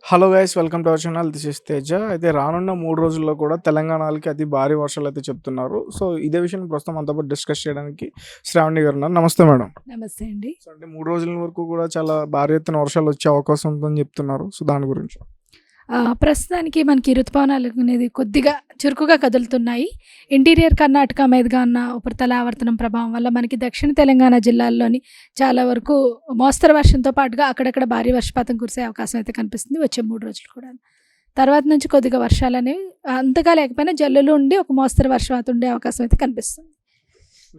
Hello guys, welcome to our channel. This is Teja. అయితే రానున్న 3 రోజుల్లో కూడా తెలంగాణకి అతి భారీ వర్షాలు అయితే చెప్తున్నారు. సో ఇదే విషయం ప్రస్తుతం అంతా పాటు డిస్కస్ చేయడానికి శ్రావణి గారు ఉన్నారు. నమస్తే మేడం. నమస్తే అండి. సో అంటే 3 రోజుల వరకు కూడా చాలా భారీ ఎత్తున వర్షాలు వచ్చే అవకాశం ఉందని చెప్తున్నారు. సో దాని గురించి ప్రస్తుతానికి మనకి ఋతుపవనాలు అనేది కొద్దిగా చురుకుగా కదులుతున్నాయి. ఇంటీరియర్ కర్ణాటక మీదుగా ఉన్న ఉపరితల ఆవర్తనం ప్రభావం వల్ల మనకి దక్షిణ తెలంగాణ జిల్లాల్లోని చాలా వరకు మోస్తరు వర్షంతో పాటుగా అక్కడక్కడ భారీ వర్షపాతం కురిసే అవకాశం అయితే కనిపిస్తుంది వచ్చే 3 రోజులు కూడా. తర్వాత నుంచి కొద్దిగా వర్షాలు అనేవి అంతగా లేకపోయినా జల్లులు ఉండి ఒక మోస్తరు వర్షపాతం ఉండే అవకాశం అయితే కనిపిస్తుంది.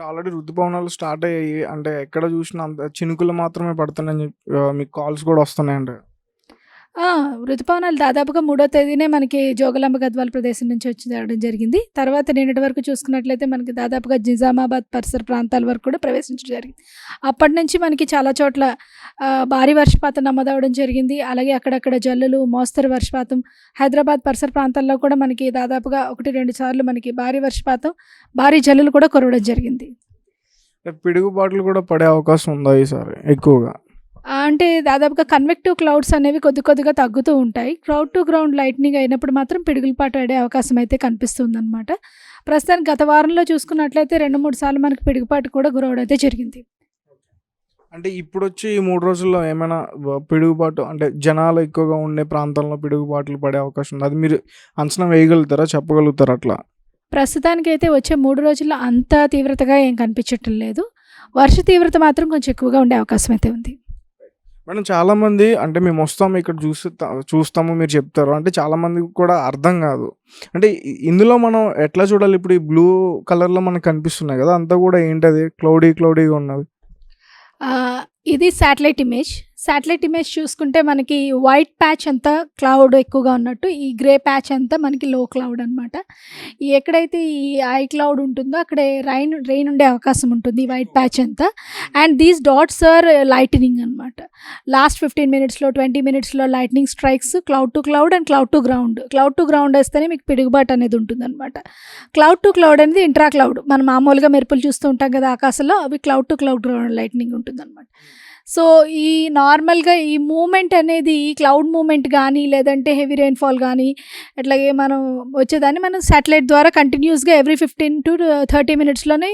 ఆల్రెడీ ఋతుపవనాలు స్టార్ట్ అయ్యాయి, అంటే ఎక్కడ చూసినా అంత చినుకులు మాత్రమే పడుతున్నాయని మీకు కాల్స్ కూడా వస్తున్నాయండి. ఋతుపవనాలు దాదాపుగా 3వ తేదీనే మనకి జోగులాంబ గద్వాల ప్రదేశం నుంచి వచ్చి రావడం జరిగింది. తర్వాత నిన్నటి వరకు చూసుకున్నట్లయితే మనకి దాదాపుగా నిజామాబాద్ పరిసర ప్రాంతాల వరకు కూడా ప్రవేశించడం జరిగింది. అప్పటి నుంచి మనకి చాలా చోట్ల భారీ వర్షపాతం నమోదవడం జరిగింది. అలాగే అక్కడక్కడ జల్లులు, మోస్తరు వర్షపాతం, హైదరాబాద్ పరిసర ప్రాంతాల్లో కూడా మనకి దాదాపుగా 1-2 సార్లు మనకి భారీ వర్షపాతం, భారీ జల్లులు కూడా కురవడం జరిగింది. పిడుగుపాట్లు కూడా పడే అవకాశం ఉందా ఈసారి ఎక్కువగా? అంటే దాదాపుగా కన్వెక్టివ్ క్లౌడ్స్ అనేవి కొద్దిగా తగ్గుతూ ఉంటాయి. క్రౌడ్ టు గ్రౌండ్ లైట్నింగ్ అయినప్పుడు మాత్రం పిడుగులపాటు పడే అవకాశం అయితే కనిపిస్తుందన్నమాట. ప్రస్తుతానికి గత వారంలో చూసుకున్నట్లయితే 2-3 సార్లు మనకి పిడుగుపాటు కూడా గురవడం అయితే జరిగింది. అంటే ఇప్పుడు వచ్చి ఈ 3 రోజుల్లో ఏమైనా పిడుగుపాటు అంటే జనాలు ఎక్కువగా ఉండే ప్రాంతంలో పిడుగుపాట్లు పడే అవకాశం ఉంది, అది మీరు అంచనా వేయగలుగుతారా, చెప్పగలుగుతారా అట్లా? ప్రస్తుతానికైతే వచ్చే 3 రోజుల్లో అంత తీవ్రతగా ఏం కనిపించటం లేదు. వర్ష తీవ్రత మాత్రం కొంచెం ఎక్కువగా ఉండే అవకాశం అయితే ఉంది. మేడం, చాలామంది అంటే మేము వస్తాము ఇక్కడ చూస్తాము మీరు చెప్తారు అంటే చాలామందికి కూడా అర్థం కాదు. అంటే ఇందులో మనం ఎట్లా చూడాలి? ఇప్పుడు ఈ బ్లూ కలర్లో మనకు కనిపిస్తున్నాయి కదా, అంతా కూడా ఏంటది క్లౌడీగా ఉన్నది? ఇది శాటిలైట్ ఇమేజ్ చూసుకుంటే మనకి వైట్ ప్యాచ్ అంతా క్లౌడ్ ఎక్కువగా ఉన్నట్టు, ఈ గ్రే ప్యాచ్ అంతా మనకి లో క్లౌడ్ అనమాట. ఎక్కడైతే ఈ ఐ క్లౌడ్ ఉంటుందో అక్కడే రెయిన్ ఉండే అవకాశం ఉంటుంది ఈ వైట్ ప్యాచ్ అంతా. And these dots are lightning అనమాట. లాస్ట్ 15 మినిట్స్లో 20 మినిట్స్లో lightning strikes cloud to cloud and cloud to ground వేస్తేనే మీకు పిడుగుబాటు అనేది ఉంటుంది అనమాట. క్లౌడ్ టు క్లౌడ్ అనేది ఇంట్రా క్లౌడ్, మనం మామూలుగా మెరుపులు చూస్తూ ఉంటాం కదా ఆకాశంలో, అవి క్లౌడ్ టు క్లౌడ్ లైట్నింగ్ ఉంటుంది అనమాట. సో ఈ నార్మల్గా ఈ మూమెంట్ అనేది, ఈ క్లౌడ్ మూమెంట్ కానీ లేదంటే హెవీ రెయిన్ఫాల్ కానీ అట్లాగే మనం వచ్చేదాన్ని మనం శాటిలైట్ ద్వారా కంటిన్యూస్గా ఎవ్రీ 15 to 30 మినిట్స్లోనే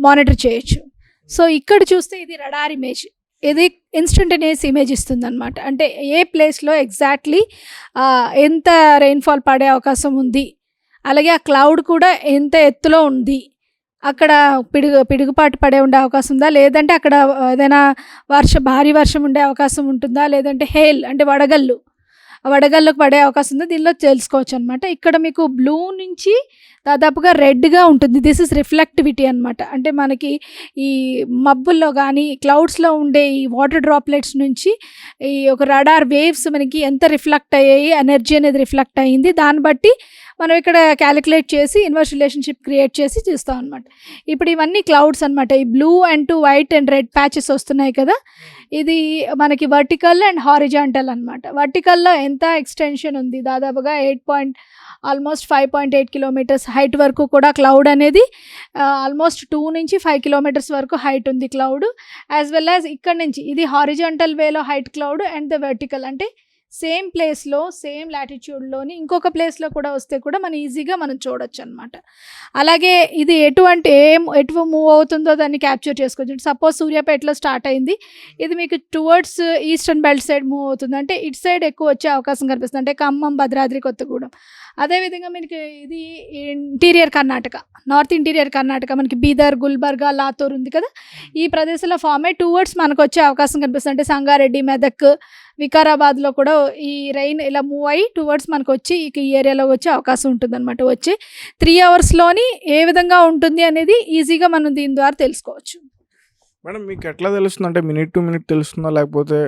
మానిటర్ చేయొచ్చు. సో ఇక్కడ చూస్తే ఇది రడార్ ఇమేజ్, ఇది ఇన్స్టంటేనియస్ ఇమేజ్ ఇస్తుంది అనమాట. అంటే ఏ ప్లేస్లో ఎగ్జాక్ట్లీ ఎంత రెయిన్ఫాల్ పడే అవకాశం ఉంది, అలాగే ఆ క్లౌడ్ కూడా ఎంత ఎత్తులో ఉంది, అక్కడ పిడుగుపాటు పడే ఉండే అవకాశం ఉందా, లేదంటే అక్కడ ఏదైనా భారీ వర్షం ఉండే అవకాశం ఉంటుందా, లేదంటే హేల్ అంటే వడగళ్ళకు పడే అవకాశం ఉందా, దీనిలో తెలుసుకోవచ్చు అనమాట. ఇక్కడ మీకు బ్లూ నుంచి దాదాపుగా రెడ్గా ఉంటుంది. దిస్ ఇస్ రిఫ్లెక్టివిటీ అనమాట. అంటే మనకి ఈ మబ్బుల్లో కానీ క్లౌడ్స్లో ఉండే ఈ వాటర్ డ్రాప్లెట్స్ నుంచి ఈ ఒక రడార్ వేవ్స్ మనకి ఎంత రిఫ్లెక్ట్ అయ్యాయి, ఎనర్జీ అనేది రిఫ్లెక్ట్ అయ్యింది, దాన్ని బట్టి మనం ఇక్కడ క్యాలిక్యులేట్ చేసి ఇన్వర్స్ రిలేషన్షిప్ క్రియేట్ చేసి చూస్తాం అనమాట. ఇప్పుడు ఇవన్నీ క్లౌడ్స్ అనమాట. ఈ blue and white and red patches వస్తున్నాయి కదా, ఇది మనకి వర్టికల్ అండ్ హారిజాంటల్ అనమాట. వర్టికల్లో ఎంత ఎక్స్టెన్షన్ ఉంది, దాదాపుగా ఆల్మోస్ట్ 5.8 కిలోమీటర్స్ హైట్ వరకు కూడా క్లౌడ్ అనేది ఆల్మోస్ట్ 2 నుంచి 5 కిలోమీటర్స్ వరకు హైట్ ఉంది క్లౌడ్. యాజ్ వెల్ యాజ్ ఇక్కడ నుంచి ఇది హారిజాంటల్ వేలో height cloud and the vertical అంటే సేమ్ ప్లేస్లో సేమ్ లాటిట్యూడ్లోని ఇంకొక ప్లేస్లో కూడా వస్తే కూడా మనం ఈజీగా చూడొచ్చు అనమాట. అలాగే ఇది ఎటు మూవ్ అవుతుందో దాన్ని క్యాప్చర్ చేసుకోవచ్చు. సపోజ్ సూర్యాపేటలో స్టార్ట్ అయింది, ఇది మీకు towards eastern belt side move అవుతుంది, అంటే ఇటు సైడ్ ఎక్కువ వచ్చే అవకాశం కనిపిస్తుంది, అంటే ఖమ్మం, భద్రాద్రి కొత్తగూడెం. అదేవిధంగా మనకి ఇది నార్త్ ఇంటీరియర్ కర్ణాటక మనకి బీదర్, గుల్బర్గా, లాతూర్ ఉంది కదా, ఈ ప్రదేశంలో ఫామ్ అయ్యి టువర్డ్స్ మనకు వచ్చే అవకాశం కనిపిస్తుంది, అంటే సంగారెడ్డి, మెదక్, వికారాబాద్లో కూడా ఈ రెయిన్ ఇలా మూవ్ అయ్యి టువర్డ్స్ మనకు వచ్చి ఈ ఏరియాలో వచ్చే అవకాశం ఉంటుంది అనమాట. వచ్చే 3 అవర్స్లోని ఏ విధంగా ఉంటుంది అనేది ఈజీగా మనం దీని ద్వారా తెలుసుకోవచ్చు. మేడం, మీకు ఎట్లా తెలుస్తుంది? అంటే మినిట్ టు మినిట్ తెలుస్తుందా, లేకపోతే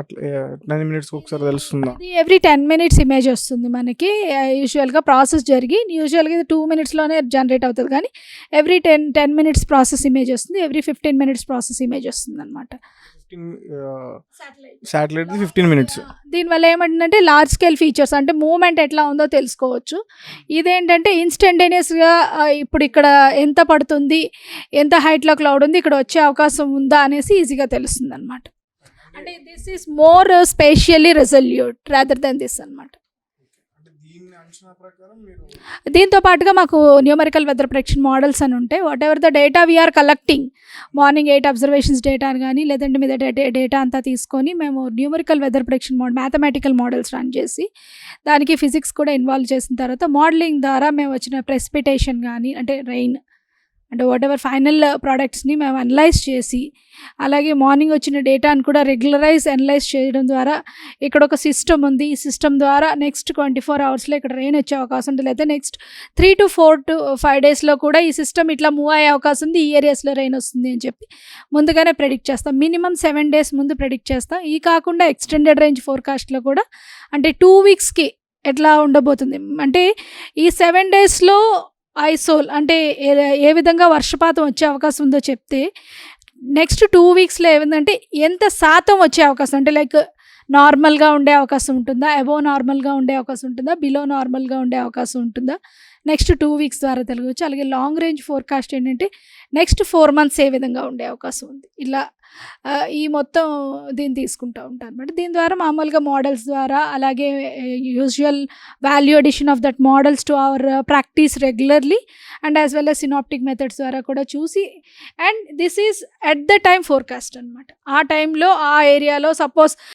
అట్లా 10 మినిట్స్కి ఒకసారి తెలుస్తుందా? ఇది ఎవ్రీ 10 మినిట్స్ ఇమేజ్ వస్తుంది మనకి. యూజువల్గా ప్రాసెస్ జరిగి యూజువల్గా ఇది 2 మినిట్స్లోనే జనరేట్ అవుతుంది, కానీ ఎవ్రీ 10 మినిట్స్ ప్రాసెస్ ఇమేజ్ వస్తుంది, ఎవ్రీ 15 మినిట్స్ ప్రాసెస్ ఇమేజ్ వస్తుంది అనమాట. Satellite 15 minutes. దీనివల్ల ఏమంటుందంటే లార్జ్ స్కేల్ ఫీచర్స్, అంటే మూమెంట్ ఎట్లా ఉందో తెలుసుకోవచ్చు. ఇదేంటంటే ఇన్స్టంటేనియస్గా ఇప్పుడు ఇక్కడ ఎంత పడుతుంది, ఎంత హైట్లో క్లౌడ్ ఉంది, ఇక్కడ వచ్చే అవకాశం ఉందా అనేసి ఈజీగా తెలుస్తుంది అనమాట. అంటే this is more spatially resolute rather than this అనమాట. అంటే దీన్ని అంచనా ప్రకారం మీరు దీంతో పాటుగా మాకు న్యూమరికల్ వెదర్ ప్రెడిక్షన్ మోడల్స్ అని ఉంటాయి. Whatever the data we are collecting, morning 8 observations data కానీ లేదంటే మీద డేటా అంతా తీసుకొని మేము numerical weather prediction mathematical models run చేసి దానికి ఫిజిక్స్ కూడా ఇన్వాల్వ్ చేసిన తర్వాత మోడలింగ్ ద్వారా మేము వచ్చిన ప్రెసిపిటేషన్ కానీ అంటే రెయిన్ అంటే వాట్ ఎవర్ ఫైనల్ ప్రోడక్ట్స్ని మేము అనలైజ్ చేసి అలాగే మార్నింగ్ వచ్చిన డేటాను కూడా అనలైజ్ చేయడం ద్వారా ఇక్కడ ఒక సిస్టమ్ ఉంది. ఈ సిస్టమ్ ద్వారా నెక్స్ట్ 24 అవర్స్లో ఇక్కడ రెయిన్ వచ్చే అవకాశం ఉంటుంది, లేదా నెక్స్ట్ 3 to 4 to 5 డేస్లో కూడా ఈ సిస్టమ్ ఇట్లా మూవ్ అయ్యే అవకాశం ఉంది, ఈ ఏరియాస్లో రెయిన్ వస్తుంది అని చెప్పి ముందుగానే ప్రెడిక్ట్ చేస్తాం. మినిమం 7 days ముందు ప్రెడిక్ట్ చేస్తాం. ఈ కాకుండా ఎక్స్టెండెడ్ రేంజ్ ఫోర్కాస్ట్లో కూడా అంటే 2 weeksకి ఎట్లా ఉండబోతుంది అంటే ఈ 7 daysలో ఐసోల్ అంటే ఏ విధంగా వర్షపాతం వచ్చే అవకాశం ఉందో చెప్తే నెక్స్ట్ 2 weeksలో ఏమిందంటే ఎంత శాతం వచ్చే అవకాశం అంటే లైక్ నార్మల్గా ఉండే అవకాశం ఉంటుందా, అబోవ్ నార్మల్గా ఉండే అవకాశం ఉంటుందా, బిలో నార్మల్గా ఉండే అవకాశం ఉంటుందా, నెక్స్ట్ 2 weeks ద్వారా తెలియవచ్చు. అలాగే లాంగ్ రేంజ్ ఫోర్కాస్ట్ ఏంటంటే నెక్స్ట్ 4 months ఏ విధంగా ఉండే అవకాశం ఉంది. ఇలా ఈ మొత్తం దీన్ని తీసుకుంటూ ఉంటాను అనమాట. దీని ద్వారా మామూలుగా మోడల్స్ ద్వారా అలాగే usual value addition of that models to our practice regularly and as well as synaptic methods ద్వారా కూడా చూసి and this is at the time forecast అనమాట. ఆ టైంలో ఆ ఏరియాలో సపోజ్